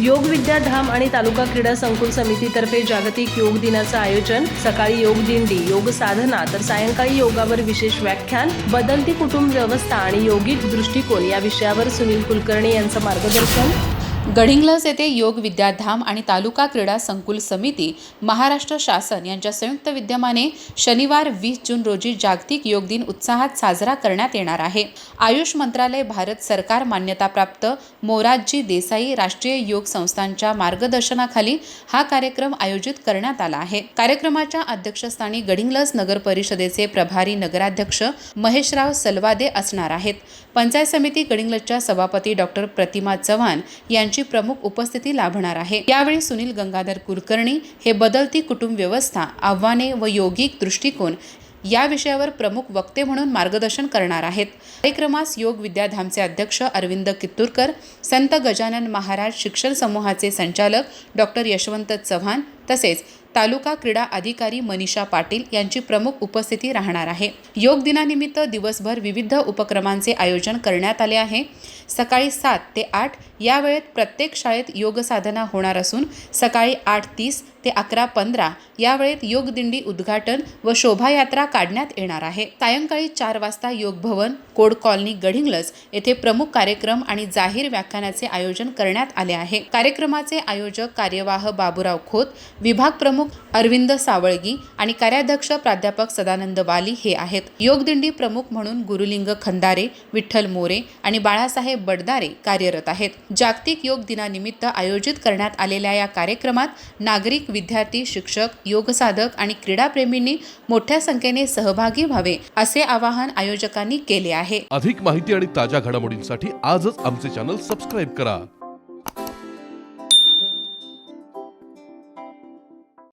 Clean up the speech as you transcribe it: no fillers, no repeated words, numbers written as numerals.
योग विद्याधाम आणि तालुका क्रीडा संकुल समितीतर्फे जागतिक योग दिनाचं आयोजन। सकाळी योग दिंडी, योग साधना तर सायंकाळी योगावर विशेष व्याख्यान। बदलती कुटुंब व्यवस्था आणि योगिक दृष्टिकोन या विषयावर सुनील कुलकर्णी यांचं मार्गदर्शन। गडिंग्लज येथे योग विद्याधाम आणि तालुका क्रीडा संकुल समिती, महाराष्ट्र शासन यांच्या संयुक्त विद्यमाने शनिवार 20 जून रोजी जागतिक योग दिन उत्साहात साजरा करण्यात येणार आहे। आयुष मंत्रालय, भारत सरकार मान्यताप्राप्त मोरारजी देसाई राष्ट्रीय योग संस्थांच्या मार्गदर्शनाखाली हा कार्यक्रम आयोजित करण्यात आला आहे। कार्यक्रमाच्या अध्यक्षस्थानी गडिंग्लज नगर परिषदेचे प्रभारी नगराध्यक्ष महेशराव सलवादे असणार आहेत। पंचायत समिती गडिंग्लजच्या सभापती डॉक्टर प्रतिमा चव्हाण यांची प्रमुख उपस्थिती लाभणार आहे। यावेळी सुनील गंगाधर कुलकर्णी हे बदलती कुटुंब व्यवस्था, आव्हाने व योगिक दृष्टिकोन या विषयावर प्रमुख वक्ते म्हणून मार्गदर्शन करणार आहेत। कार्यक्रमास योग विद्याधामचे अध्यक्ष अरविंद कित्तूरकर, संत गजानन महाराज शिक्षण समूहाचे संचालक डॉक्टर यशवंत चव्हाण तसेच तालुका क्रीडा अधिकारी मनीषा पाटील यांची प्रमुख उपस्थिती राहणार आहे। योग दिनानिमित्त दिवसभर विविध उपक्रमांचे आयोजन करण्यात आले आहे। सकाळी 7 ते 8 या वेळेत प्रत्येक शाळेत योग साधना होणार असून सकाळी 8:30 ते 11:15 या वेळेत योग दिंडी उद्घाटन व शोभायात्रा काढण्यात येणार आहे। सायंकाळी 4 वाजता योग भवन, कोड कॉलनी गडिंग्लज येथे प्रमुख कार्यक्रम आणि जाहीर व्याख्यानाचे आयोजन करण्यात आले आहे। कार्यक्रमाचे आयोजक कार्यवाह बाबूराव खोत, विभाग प्रमुख अरविंद सावळगी आणि कार्याध्यक्ष प्राध्यापक सदानंद वाली हे आहेत। योग दिंडी प्रमुख म्हणून गुरुलिंग खंदारे, विठ्ठल मोरे आणि बाळासाहेब बडदारे कार्यरत आहेत। जागतिक योग दिनानिमित्त आयोजित करण्यात आलेल्या या कार्यक्रमात नागरिक, विद्यार्थी, शिक्षक, योग साधक आणि क्रीडाप्रेमींनी मोठ्या संख्येने सहभागी व्हावे असे आवाहन आयोजकांनी केले आहे। अधिक माहिती आणि ताज्या घडामोडींसाठी आजच आमचे चॅनल सबस्क्राइब करा।